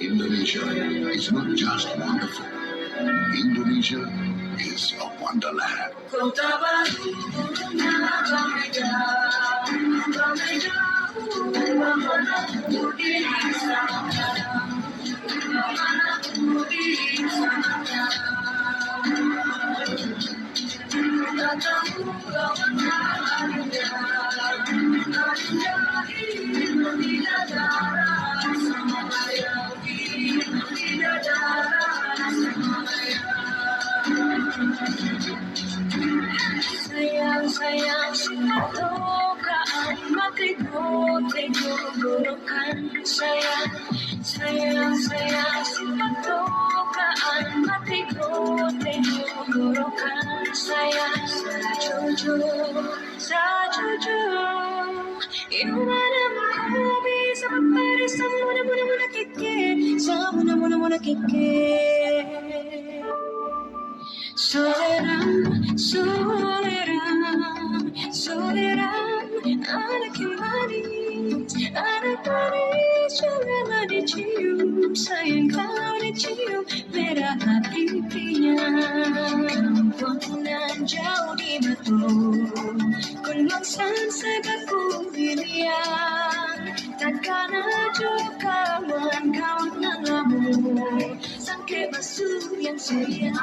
Indonesia is not just wonderful. Indonesia is a wonderland. Sayang sinadokaan makikot ay gugulukan. Sayang sinadokaan makikot ay gugulukan. Sayang sa jujur iwanan ko bisa magparis sa muna kikit. Sa muna kikit. Soleran, anak yang manis, janganlah dicium, sayang kau dicium, merah pipinya. Kampungan jauh di batu, gunung segapku pilihan, takkan juga kawan namamu, sangke basuh yang sayang.